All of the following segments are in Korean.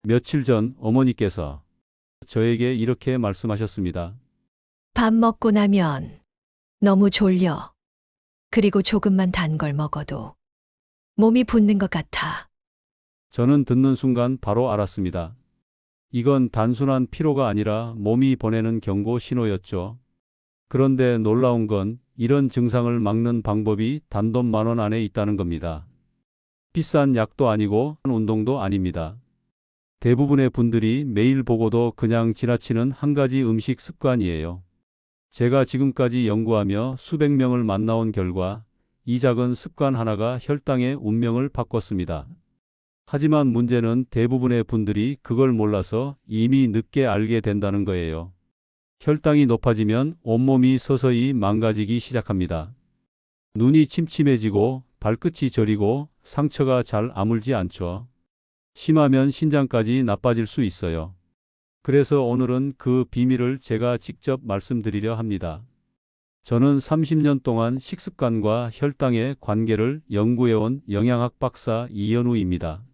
며칠 전 어머니께서 저에게 이렇게 말씀하셨습니다. 밥 먹고 나면 너무 졸려. 그리고 조금만 단 걸 먹어도 몸이 붓는 것 같아. 저는 듣는 순간 바로 알았습니다. 이건 단순한 피로가 아니라 몸이 보내는 경고 신호였죠. 그런데 놀라운 건 이런 증상을 막는 방법이 단돈 10,000원 안에 있다는 겁니다. 비싼 약도 아니고 운동도 아닙니다. 대부분의 분들이 매일 보고도 그냥 지나치는 한 가지 음식 습관이에요. 제가 지금까지 연구하며 수백 명을 만나온 결과 이 작은 습관 하나가 혈당의 운명을 바꿨습니다. 하지만 문제는 대부분의 분들이 그걸 몰라서 이미 늦게 알게 된다는 거예요. 혈당이 높아지면 온몸이 서서히 망가지기 시작합니다. 눈이 침침해지고 발끝이 저리고 상처가 잘 아물지 않죠. 심하면 신장까지 나빠질 수 있어요. 그래서 오늘은 그 비밀을 제가 직접 말씀드리려 합니다. 저는 30년 동안 식습관과 혈당의 관계를 연구해온 영양학 박사 이현우입니다.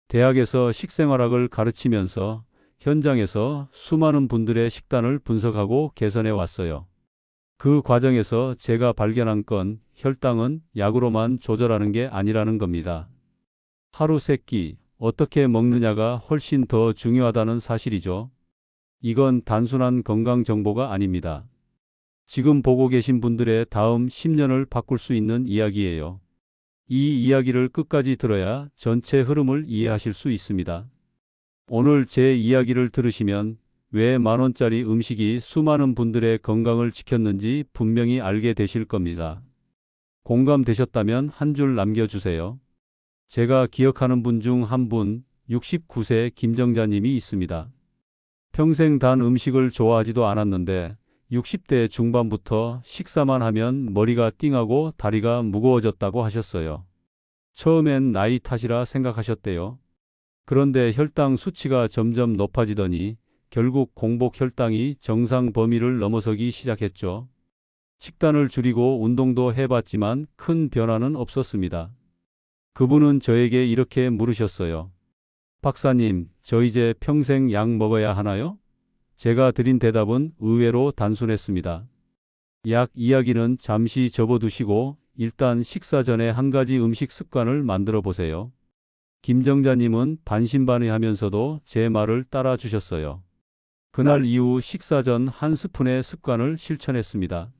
대학에서 식생활학을 가르치면서 현장에서 수많은 분들의 식단을 분석하고 개선해 왔어요. 그 과정에서 제가 발견한 건 혈당은 약으로만 조절하는 게 아니라는 겁니다. 하루 3끼 어떻게 먹느냐가 훨씬 더 중요하다는 사실이죠. 이건 단순한 건강 정보가 아닙니다. 지금 보고 계신 분들의 다음 10년을 바꿀 수 있는 이야기예요. 이 이야기를 끝까지 들어야 전체 흐름을 이해하실 수 있습니다. 오늘 제 이야기를 들으시면 왜 10,000원짜리 음식이 수많은 분들의 건강을 지켰는지 분명히 알게 되실 겁니다. 공감되셨다면 한 줄 남겨주세요. 제가 기억하는 분 중 한 분, 69세 김정자님이 있습니다. 평생 단 음식을 좋아하지도 않았는데 60대 중반부터 식사만 하면 머리가 띵하고 다리가 무거워졌다고 하셨어요. 처음엔 나이 탓이라 생각하셨대요. 그런데 혈당 수치가 점점 높아지더니 결국 공복 혈당이 정상 범위를 넘어서기 시작했죠. 식단을 줄이고 운동도 해봤지만 큰 변화는 없었습니다. 그분은 저에게 이렇게 물으셨어요. 박사님, 저 이제 평생 약 먹어야 하나요? 제가 드린 대답은 의외로 단순했습니다. 약 이야기는 잠시 접어두시고 일단 식사 전에 한 가지 음식 습관을 만들어 보세요. 김정자님은 반신반의하면서도 제 말을 따라 주셨어요. 그날 이후 식사 전 한 스푼의 습관을 실천했습니다.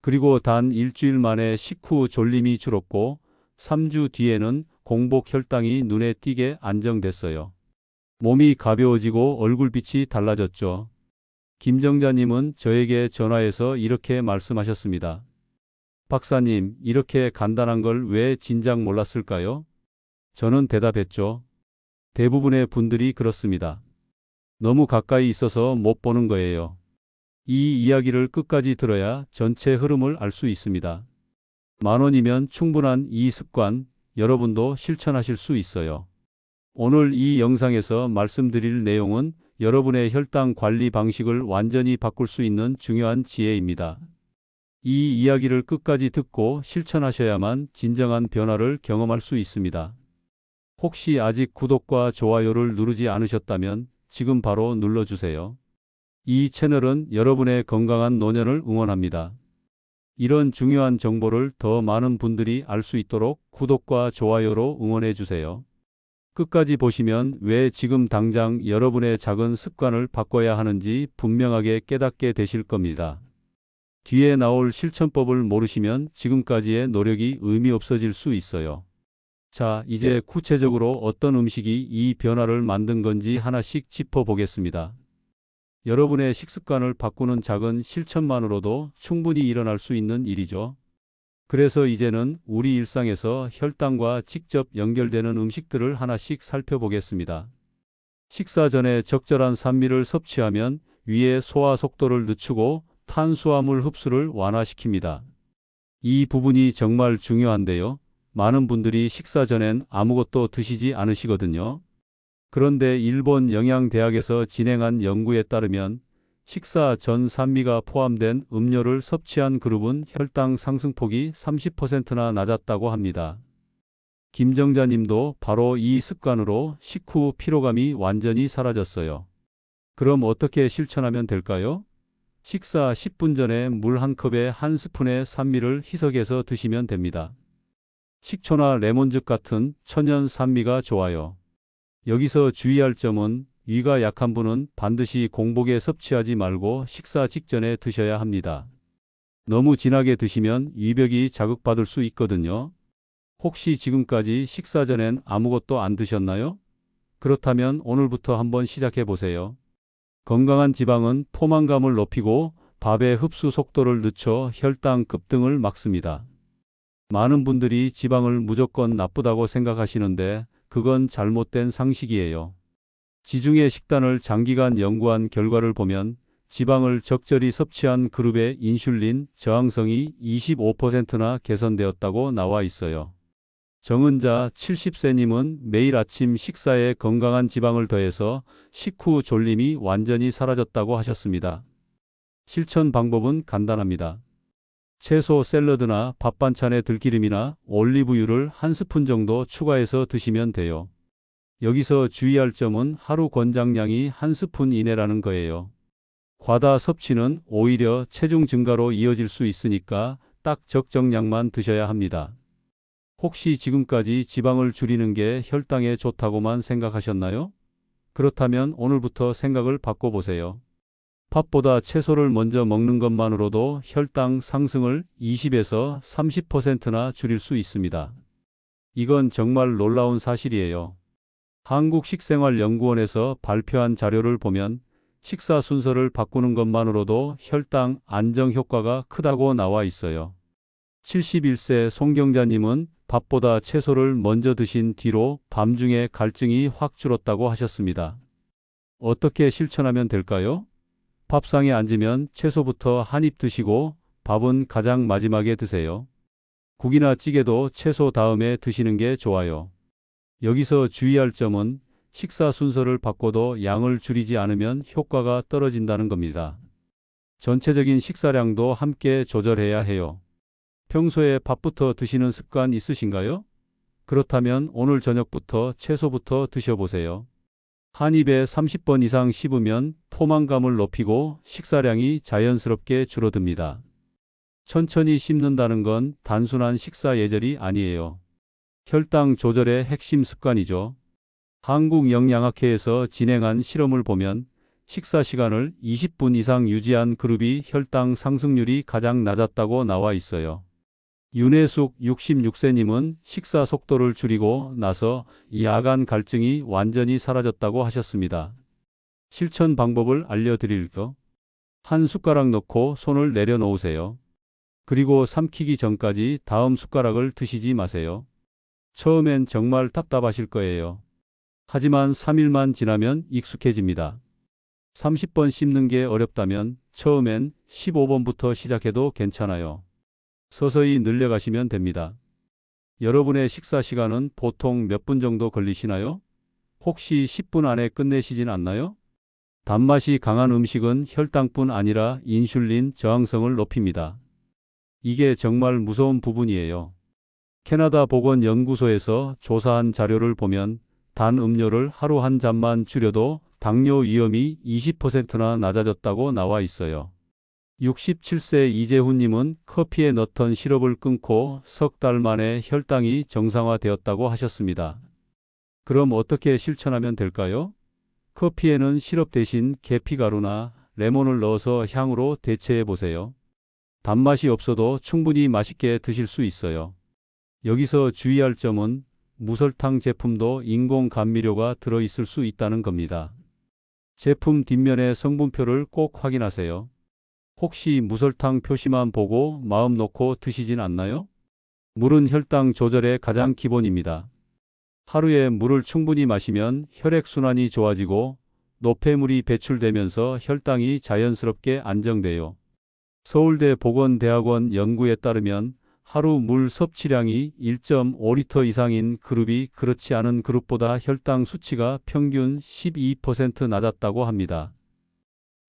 그리고 단 일주일 만에 식후 졸림이 줄었고 3주 뒤에는 공복 혈당이 눈에 띄게 안정됐어요. 몸이 가벼워지고 얼굴빛이 달라졌죠. 김정자님은 저에게 전화해서 이렇게 말씀하셨습니다. 박사님, 이렇게 간단한 걸 왜 진작 몰랐을까요? 저는 대답했죠. 대부분의 분들이 그렇습니다. 너무 가까이 있어서 못 보는 거예요. 이 이야기를 끝까지 들어야 전체 흐름을 알 수 있습니다. 10,000원이면 충분한 이 습관, 여러분도 실천하실 수 있어요. 오늘 이 영상에서 말씀드릴 내용은 여러분의 혈당 관리 방식을 완전히 바꿀 수 있는 중요한 지혜입니다. 이 이야기를 끝까지 듣고 실천하셔야만 진정한 변화를 경험할 수 있습니다. 혹시 아직 구독과 좋아요를 누르지 않으셨다면 지금 바로 눌러주세요. 이 채널은 여러분의 건강한 노년을 응원합니다. 이런 중요한 정보를 더 많은 분들이 알 수 있도록 구독과 좋아요로 응원해 주세요. 끝까지 보시면 왜 지금 당장 여러분의 작은 습관을 바꿔야 하는지 분명하게 깨닫게 되실 겁니다. 뒤에 나올 실천법을 모르시면 지금까지의 노력이 의미 없어질 수 있어요. 자, 이제 구체적으로 어떤 음식이 이 변화를 만든 건지 하나씩 짚어보겠습니다. 여러분의 식습관을 바꾸는 작은 실천만으로도 충분히 일어날 수 있는 일이죠. 그래서 이제는 우리 일상에서 혈당과 직접 연결되는 음식들을 하나씩 살펴보겠습니다. 식사 전에 적절한 산미를 섭취하면 위의 소화 속도를 늦추고 탄수화물 흡수를 완화시킵니다. 이 부분이 정말 중요한데요. 많은 분들이 식사 전엔 아무것도 드시지 않으시거든요. 그런데 일본 영양대학에서 진행한 연구에 따르면 식사 전 산미가 포함된 음료를 섭취한 그룹은 혈당 상승폭이 30%나 낮았다고 합니다. 김정자님도 바로 이 습관으로 식후 피로감이 완전히 사라졌어요. 그럼 어떻게 실천하면 될까요? 식사 10분 전에 물 한 컵에 한 스푼의 산미를 희석해서 드시면 됩니다. 식초나 레몬즙 같은 천연 산미가 좋아요. 여기서 주의할 점은 위가 약한 분은 반드시 공복에 섭취하지 말고 식사 직전에 드셔야 합니다. 너무 진하게 드시면 위벽이 자극받을 수 있거든요. 혹시 지금까지 식사 전엔 아무것도 안 드셨나요? 그렇다면 오늘부터 한번 시작해 보세요. 건강한 지방은 포만감을 높이고 밥의 흡수 속도를 늦춰 혈당 급등을 막습니다. 많은 분들이 지방을 무조건 나쁘다고 생각하시는데 그건 잘못된 상식이에요. 지중해 식단을 장기간 연구한 결과를 보면 지방을 적절히 섭취한 그룹의 인슐린 저항성이 25%나 개선되었다고 나와 있어요. 정은자 70세님은 매일 아침 식사에 건강한 지방을 더해서 식후 졸림이 완전히 사라졌다고 하셨습니다. 실천 방법은 간단합니다. 채소 샐러드나 밥 반찬에 들기름이나 올리브유를 한 스푼 정도 추가해서 드시면 돼요. 여기서 주의할 점은 하루 권장량이 한 스푼 이내라는 거예요. 과다 섭취는 오히려 체중 증가로 이어질 수 있으니까 딱 적정량만 드셔야 합니다. 혹시 지금까지 지방을 줄이는 게 혈당에 좋다고만 생각하셨나요? 그렇다면 오늘부터 생각을 바꿔보세요. 밥보다 채소를 먼저 먹는 것만으로도 혈당 상승을 20에서 30%나 줄일 수 있습니다. 이건 정말 놀라운 사실이에요. 한국식생활연구원에서 발표한 자료를 보면 식사 순서를 바꾸는 것만으로도 혈당 안정 효과가 크다고 나와 있어요. 71세 송경자님은 밥보다 채소를 먼저 드신 뒤로 밤중에 갈증이 확 줄었다고 하셨습니다. 어떻게 실천하면 될까요? 밥상에 앉으면 채소부터 한 입 드시고 밥은 가장 마지막에 드세요. 국이나 찌개도 채소 다음에 드시는 게 좋아요. 여기서 주의할 점은 식사 순서를 바꿔도 양을 줄이지 않으면 효과가 떨어진다는 겁니다. 전체적인 식사량도 함께 조절해야 해요. 평소에 밥부터 드시는 습관 있으신가요? 그렇다면 오늘 저녁부터 채소부터 드셔보세요. 한 입에 30번 이상 씹으면 포만감을 높이고 식사량이 자연스럽게 줄어듭니다. 천천히 씹는다는 건 단순한 식사 예절이 아니에요. 혈당 조절의 핵심 습관이죠. 한국영양학회에서 진행한 실험을 보면 식사 시간을 20분 이상 유지한 그룹이 혈당 상승률이 가장 낮았다고 나와 있어요. 윤혜숙 66세님은 식사 속도를 줄이고 나서 야간 갈증이 완전히 사라졌다고 하셨습니다. 실천 방법을 알려드릴게요. 한 숟가락 넣고 손을 내려놓으세요. 그리고 삼키기 전까지 다음 숟가락을 드시지 마세요. 처음엔 정말 답답하실 거예요. 하지만 3일만 지나면 익숙해집니다. 30번 씹는 게 어렵다면 처음엔 15번부터 시작해도 괜찮아요. 서서히 늘려가시면 됩니다. 여러분의 식사 시간은 보통 몇 분 정도 걸리시나요? 혹시 10분 안에 끝내시진 않나요? 단맛이 강한 음식은 혈당뿐 아니라 인슐린 저항성을 높입니다. 이게 정말 무서운 부분이에요. 캐나다 보건연구소에서 조사한 자료를 보면 단 음료를 하루 한 잔만 줄여도 당뇨 위험이 20%나 낮아졌다고 나와 있어요. 67세 이재훈님은 커피에 넣던 시럽을 끊고 석 달 만에 혈당이 정상화되었다고 하셨습니다. 그럼 어떻게 실천하면 될까요? 커피에는 시럽 대신 계피가루나 레몬을 넣어서 향으로 대체해 보세요. 단맛이 없어도 충분히 맛있게 드실 수 있어요. 여기서 주의할 점은 무설탕 제품도 인공 감미료가 들어있을 수 있다는 겁니다. 제품 뒷면의 성분표를 꼭 확인하세요. 혹시 무설탕 표시만 보고 마음 놓고 드시진 않나요? 물은 혈당 조절의 가장 기본입니다. 하루에 물을 충분히 마시면 혈액순환이 좋아지고 노폐물이 배출되면서 혈당이 자연스럽게 안정돼요. 서울대 보건대학원 연구에 따르면 하루 물 섭취량이 1.5리터 이상인 그룹이 그렇지 않은 그룹보다 혈당 수치가 평균 12% 낮았다고 합니다.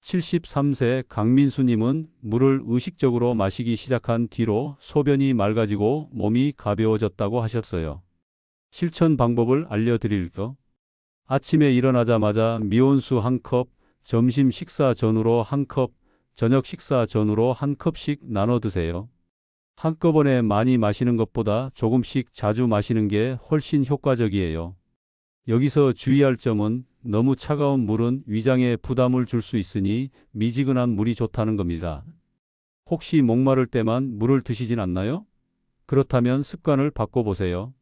73세 강민수님은 물을 의식적으로 마시기 시작한 뒤로 소변이 맑아지고 몸이 가벼워졌다고 하셨어요. 실천 방법을 알려드릴까? 아침에 일어나자마자 미온수 1컵, 점심 식사 전후로 1컵, 저녁 식사 전후로 1컵씩 나눠 드세요. 한꺼번에 많이 마시는 것보다 조금씩 자주 마시는 게 훨씬 효과적이에요. 여기서 주의할 점은 너무 차가운 물은 위장에 부담을 줄 수 있으니 미지근한 물이 좋다는 겁니다. 혹시 목마를 때만 물을 드시진 않나요? 그렇다면 습관을 바꿔보세요.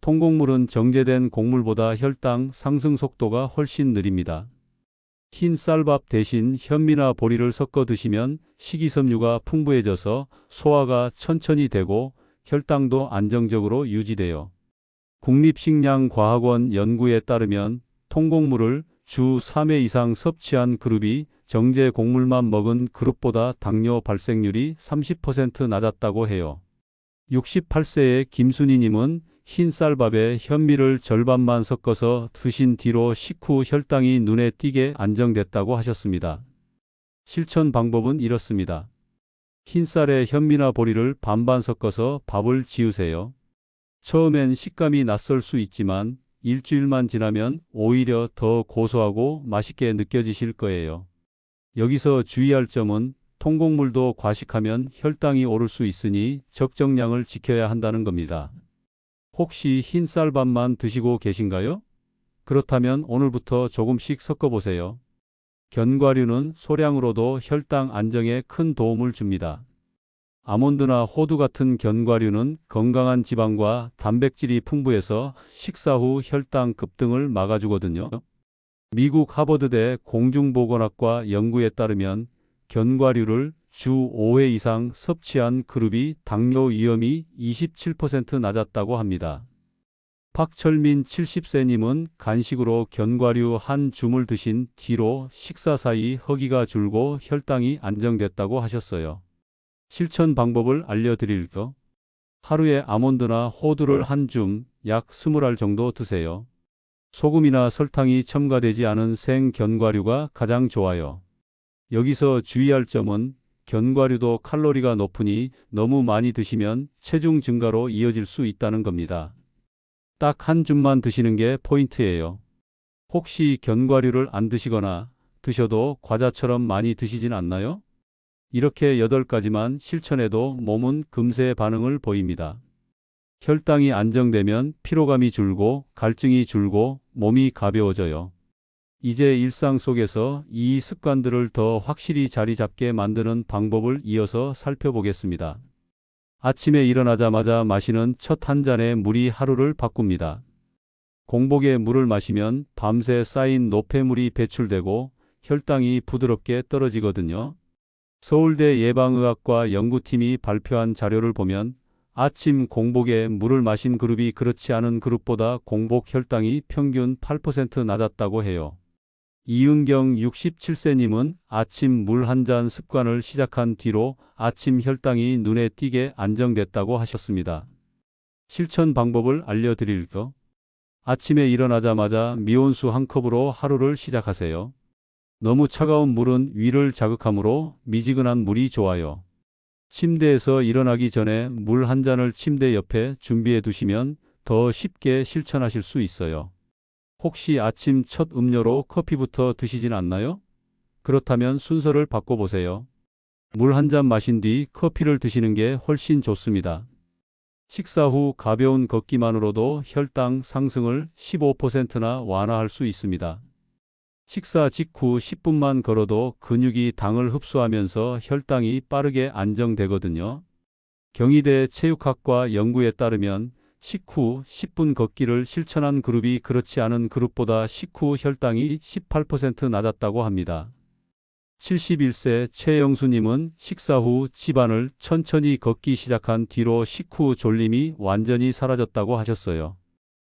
통곡물은 정제된 곡물보다 혈당 상승 속도가 훨씬 느립니다. 흰 쌀밥 대신 현미나 보리를 섞어 드시면 식이섬유가 풍부해져서 소화가 천천히 되고 혈당도 안정적으로 유지돼요. 국립식량과학원 연구에 따르면 통곡물을 주 3회 이상 섭취한 그룹이 정제 곡물만 먹은 그룹보다 당뇨 발생률이 30% 낮았다고 해요. 68세의 김순희님은 흰 쌀밥에 현미를 절반만 섞어서 드신 뒤로 식후 혈당이 눈에 띄게 안정됐다고 하셨습니다. 실천 방법은 이렇습니다. 흰 쌀에 현미나 보리를 반반 섞어서 밥을 지으세요. 처음엔 식감이 낯설 수 있지만 일주일만 지나면 오히려 더 고소하고 맛있게 느껴지실 거예요. 여기서 주의할 점은 통곡물도 과식하면 혈당이 오를 수 있으니 적정량을 지켜야 한다는 겁니다. 혹시 흰 쌀밥만 드시고 계신가요? 그렇다면 오늘부터 조금씩 섞어보세요. 견과류는 소량으로도 혈당 안정에 큰 도움을 줍니다. 아몬드나 호두 같은 견과류는 건강한 지방과 단백질이 풍부해서 식사 후 혈당 급등을 막아주거든요. 미국 하버드대 공중보건학과 연구에 따르면 견과류를 주 5회 이상 섭취한 그룹이 당뇨 위험이 27% 낮았다고 합니다. 박철민 70세님은 간식으로 견과류 한 줌을 드신 뒤로 식사 사이 허기가 줄고 혈당이 안정됐다고 하셨어요. 실천 방법을 알려드릴까? 하루에 아몬드나 호두를 한 줌, 약 20알 정도 드세요. 소금이나 설탕이 첨가되지 않은 생 견과류가 가장 좋아요. 여기서 주의할 점은 견과류도 칼로리가 높으니 너무 많이 드시면 체중 증가로 이어질 수 있다는 겁니다. 딱 한 줌만 드시는 게 포인트예요. 혹시 견과류를 안 드시거나 드셔도 과자처럼 많이 드시진 않나요? 이렇게 8가지만 실천해도 몸은 금세 반응을 보입니다. 혈당이 안정되면 피로감이 줄고 갈증이 줄고 몸이 가벼워져요. 이제 일상 속에서 이 습관들을 더 확실히 자리 잡게 만드는 방법을 이어서 살펴보겠습니다. 아침에 일어나자마자 마시는 첫 한 잔의 물이 하루를 바꿉니다. 공복에 물을 마시면 밤새 쌓인 노폐물이 배출되고 혈당이 부드럽게 떨어지거든요. 서울대 예방의학과 연구팀이 발표한 자료를 보면 아침 공복에 물을 마신 그룹이 그렇지 않은 그룹보다 공복 혈당이 평균 8% 낮았다고 해요. 이은경 67세님은 아침 물 한 잔 습관을 시작한 뒤로 아침 혈당이 눈에 띄게 안정됐다고 하셨습니다. 실천 방법을 알려드릴까? 아침에 일어나자마자 미온수 1컵으로 하루를 시작하세요. 너무 차가운 물은 위를 자극하므로 미지근한 물이 좋아요. 침대에서 일어나기 전에 물 한 잔을 침대 옆에 준비해 두시면 더 쉽게 실천하실 수 있어요. 혹시 아침 첫 음료로 커피부터 드시진 않나요? 그렇다면 순서를 바꿔보세요. 물 한 잔 마신 뒤 커피를 드시는 게 훨씬 좋습니다. 식사 후 가벼운 걷기만으로도 혈당 상승을 15%나 완화할 수 있습니다. 식사 직후 10분만 걸어도 근육이 당을 흡수하면서 혈당이 빠르게 안정되거든요. 경희대 체육학과 연구에 따르면 식후 10분 걷기를 실천한 그룹이 그렇지 않은 그룹보다 식후 혈당이 18% 낮았다고 합니다. 71세 최영수님은 식사 후 집안을 천천히 걷기 시작한 뒤로 식후 졸림이 완전히 사라졌다고 하셨어요.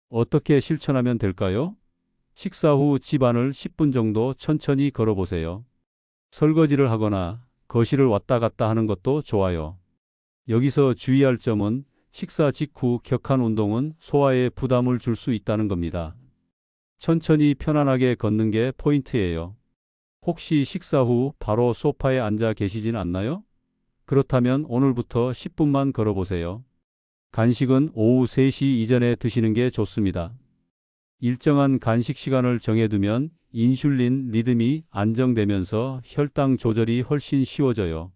어떻게 실천하면 될까요? 식사 후 집안을 10분 정도 천천히 걸어보세요. 설거지를 하거나 거실을 왔다 갔다 하는 것도 좋아요. 여기서 주의할 점은 식사 직후 격한 운동은 소화에 부담을 줄 수 있다는 겁니다. 천천히 편안하게 걷는 게 포인트예요. 혹시 식사 후 바로 소파에 앉아 계시진 않나요? 그렇다면 오늘부터 10분만 걸어보세요. 간식은 오후 3시 이전에 드시는 게 좋습니다. 일정한 간식 시간을 정해두면 인슐린 리듬이 안정되면서 혈당 조절이 훨씬 쉬워져요.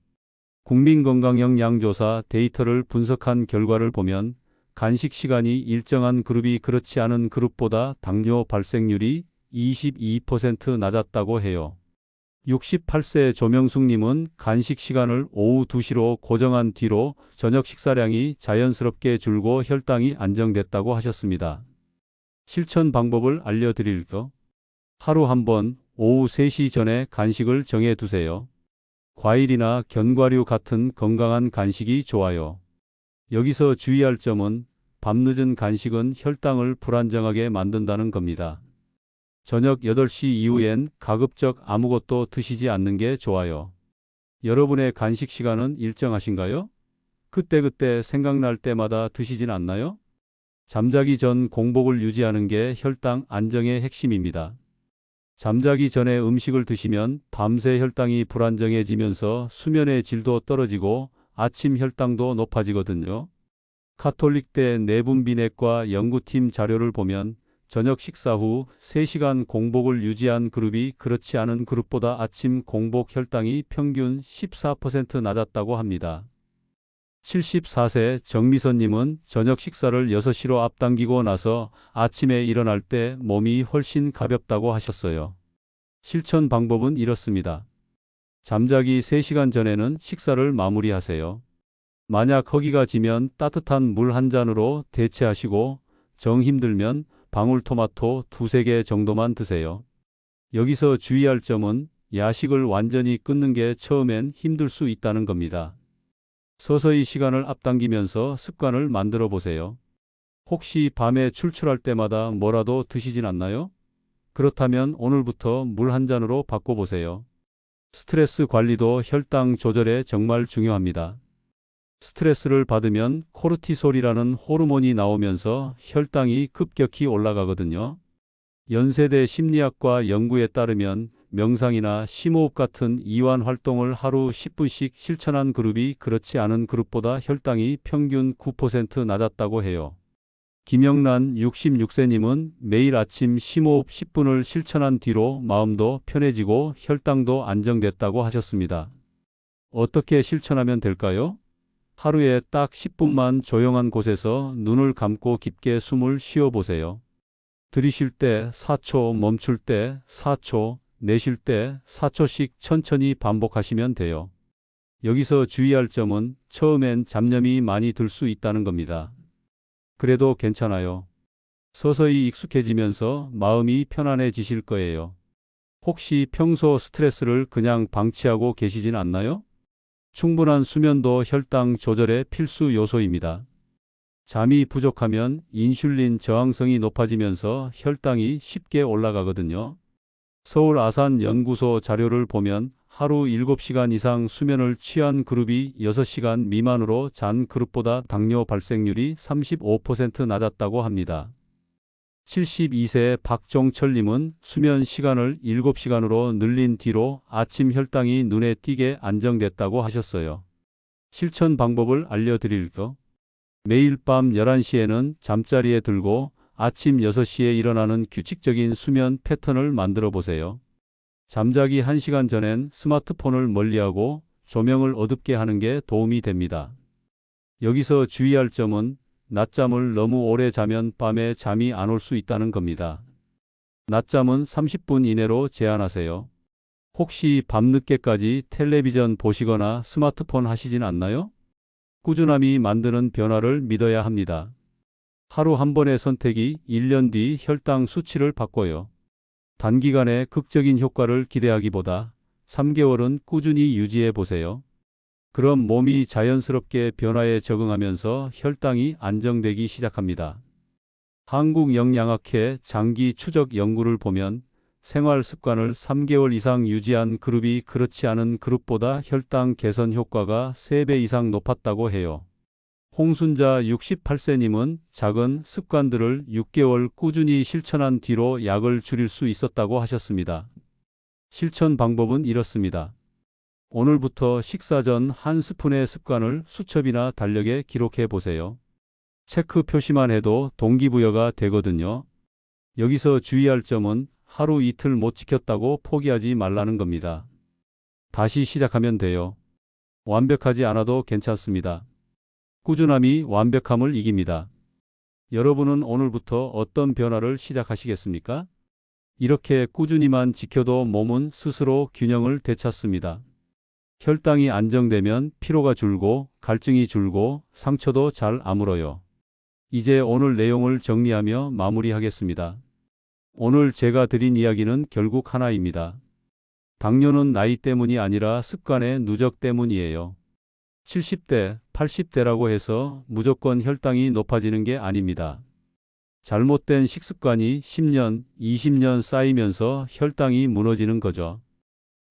국민건강영양조사 데이터를 분석한 결과를 보면 간식 시간이 일정한 그룹이 그렇지 않은 그룹보다 당뇨 발생률이 22% 낮았다고 해요. 68세 조명숙님은 간식 시간을 오후 2시로 고정한 뒤로 저녁 식사량이 자연스럽게 줄고 혈당이 안정됐다고 하셨습니다. 실천 방법을 알려드릴게요. 하루 한 번 오후 3시 전에 간식을 정해 두세요. 과일이나 견과류 같은 건강한 간식이 좋아요. 여기서 주의할 점은 밤늦은 간식은 혈당을 불안정하게 만든다는 겁니다. 저녁 8시 이후엔 가급적 아무것도 드시지 않는 게 좋아요. 여러분의 간식 시간은 일정하신가요? 그때그때 생각날 때마다 드시진 않나요? 잠자기 전 공복을 유지하는 게 혈당 안정의 핵심입니다. 잠자기 전에 음식을 드시면 밤새 혈당이 불안정해지면서 수면의 질도 떨어지고 아침 혈당도 높아지거든요. 가톨릭대 내분비내과 연구팀 자료를 보면 저녁 식사 후 3시간 공복을 유지한 그룹이 그렇지 않은 그룹보다 아침 공복 혈당이 평균 14% 낮았다고 합니다. 74세 정미선님은 저녁 식사를 6시로 앞당기고 나서 아침에 일어날 때 몸이 훨씬 가볍다고 하셨어요. 실천 방법은 이렇습니다. 잠자기 3시간 전에는 식사를 마무리하세요. 만약 허기가 지면 따뜻한 물 한 잔으로 대체하시고 정 힘들면 방울토마토 2~3개 정도만 드세요. 여기서 주의할 점은 야식을 완전히 끊는 게 처음엔 힘들 수 있다는 겁니다. 서서히 시간을 앞당기면서 습관을 만들어 보세요. 혹시 밤에 출출할 때마다 뭐라도 드시진 않나요? 그렇다면 오늘부터 물 한 잔으로 바꿔보세요. 스트레스 관리도 혈당 조절에 정말 중요합니다. 스트레스를 받으면 코르티솔이라는 호르몬이 나오면서 혈당이 급격히 올라가거든요. 연세대 심리학과 연구에 따르면 명상이나 심호흡 같은 이완 활동을 하루 10분씩 실천한 그룹이 그렇지 않은 그룹보다 혈당이 평균 9% 낮았다고 해요. 김영란 66세님은 매일 아침 심호흡 10분을 실천한 뒤로 마음도 편해지고 혈당도 안정됐다고 하셨습니다. 어떻게 실천하면 될까요? 하루에 딱 10분만 조용한 곳에서 눈을 감고 깊게 숨을 쉬어 보세요. 들이쉴 때 4초, 멈출 때 4초, 내쉴 때 4초씩 천천히 반복하시면 돼요. 여기서 주의할 점은 처음엔 잡념이 많이 들 수 있다는 겁니다. 그래도 괜찮아요. 서서히 익숙해지면서 마음이 편안해지실 거예요. 혹시 평소 스트레스를 그냥 방치하고 계시진 않나요? 충분한 수면도 혈당 조절의 필수 요소입니다. 잠이 부족하면 인슐린 저항성이 높아지면서 혈당이 쉽게 올라가거든요. 서울 아산연구소 자료를 보면 하루 7시간 이상 수면을 취한 그룹이 6시간 미만으로 잔 그룹보다 당뇨 발생률이 35% 낮았다고 합니다. 72세 박종철님은 수면 시간을 7시간으로 늘린 뒤로 아침 혈당이 눈에 띄게 안정됐다고 하셨어요. 실천 방법을 알려드릴게요. 매일 밤 11시에는 잠자리에 들고 아침 6시에 일어나는 규칙적인 수면 패턴을 만들어 보세요. 잠자기 1시간 전엔 스마트폰을 멀리하고 조명을 어둡게 하는 게 도움이 됩니다. 여기서 주의할 점은 낮잠을 너무 오래 자면 밤에 잠이 안 올 수 있다는 겁니다. 낮잠은 30분 이내로 제한하세요. 혹시 밤늦게까지 텔레비전 보시거나 스마트폰 하시진 않나요? 꾸준함이 만드는 변화를 믿어야 합니다. 하루 한 번의 선택이 1년 뒤 혈당 수치를 바꿔요. 단기간에 극적인 효과를 기대하기보다 3개월은 꾸준히 유지해 보세요. 그럼 몸이 자연스럽게 변화에 적응하면서 혈당이 안정되기 시작합니다. 한국영양학회 장기 추적 연구를 보면 생활 습관을 3개월 이상 유지한 그룹이 그렇지 않은 그룹보다 혈당 개선 효과가 3배 이상 높았다고 해요. 홍순자 68세님은 작은 습관들을 6개월 꾸준히 실천한 뒤로 약을 줄일 수 있었다고 하셨습니다. 실천 방법은 이렇습니다. 오늘부터 식사 전 한 스푼의 습관을 수첩이나 달력에 기록해 보세요. 체크 표시만 해도 동기부여가 되거든요. 여기서 주의할 점은 하루 이틀 못 지켰다고 포기하지 말라는 겁니다. 다시 시작하면 돼요. 완벽하지 않아도 괜찮습니다. 꾸준함이 완벽함을 이깁니다. 여러분은 오늘부터 어떤 변화를 시작하시겠습니까? 이렇게 꾸준히만 지켜도 몸은 스스로 균형을 되찾습니다. 혈당이 안정되면 피로가 줄고 갈증이 줄고 상처도 잘 아물어요. 이제 오늘 내용을 정리하며 마무리하겠습니다. 오늘 제가 드린 이야기는 결국 하나입니다. 당뇨는 나이 때문이 아니라 습관의 누적 때문이에요. 70대, 80대라고 해서 무조건 혈당이 높아지는 게 아닙니다. 잘못된 식습관이 10년, 20년 쌓이면서 혈당이 무너지는 거죠.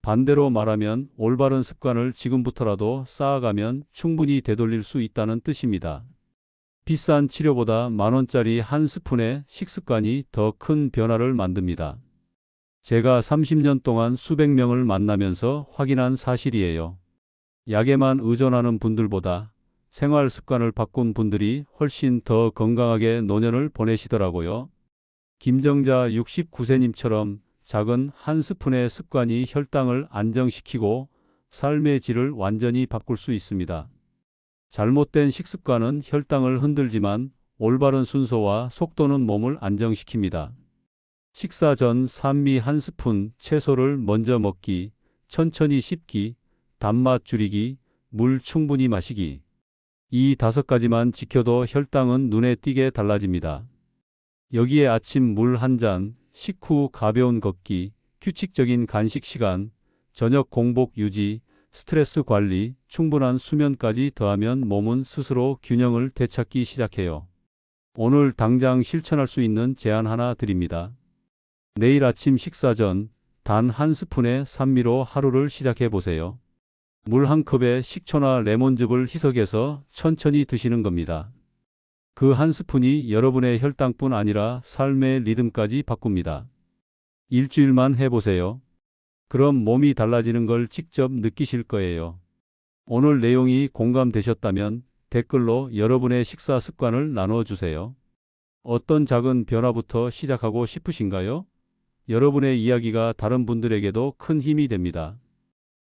반대로 말하면 올바른 습관을 지금부터라도 쌓아가면 충분히 되돌릴 수 있다는 뜻입니다. 비싼 치료보다 10,000원짜리 한 스푼의 식습관이 더 큰 변화를 만듭니다. 제가 30년 동안 수백 명을 만나면서 확인한 사실이에요. 약에만 의존하는 분들보다 생활 습관을 바꾼 분들이 훨씬 더 건강하게 노년을 보내시더라고요. 김정자 69세님처럼 작은 한 스푼의 습관이 혈당을 안정시키고 삶의 질을 완전히 바꿀 수 있습니다. 잘못된 식습관은 혈당을 흔들지만 올바른 순서와 속도는 몸을 안정시킵니다. 식사 전 산미 한 스푼, 채소를 먼저 먹기, 천천히 씹기, 단맛 줄이기, 물 충분히 마시기. 이 5가지만 지켜도 혈당은 눈에 띄게 달라집니다. 여기에 아침 물 한 잔, 식후 가벼운 걷기, 규칙적인 간식 시간, 저녁 공복 유지, 스트레스 관리, 충분한 수면까지 더하면 몸은 스스로 균형을 되찾기 시작해요. 오늘 당장 실천할 수 있는 제안 하나 드립니다. 내일 아침 식사 전 단 한 스푼의 산미로 하루를 시작해 보세요. 물 한 컵에 식초나 레몬즙을 희석해서 천천히 드시는 겁니다. 그 한 스푼이 여러분의 혈당뿐 아니라 삶의 리듬까지 바꿉니다. 일주일만 해보세요. 그럼 몸이 달라지는 걸 직접 느끼실 거예요. 오늘 내용이 공감되셨다면 댓글로 여러분의 식사 습관을 나눠주세요. 어떤 작은 변화부터 시작하고 싶으신가요? 여러분의 이야기가 다른 분들에게도 큰 힘이 됩니다.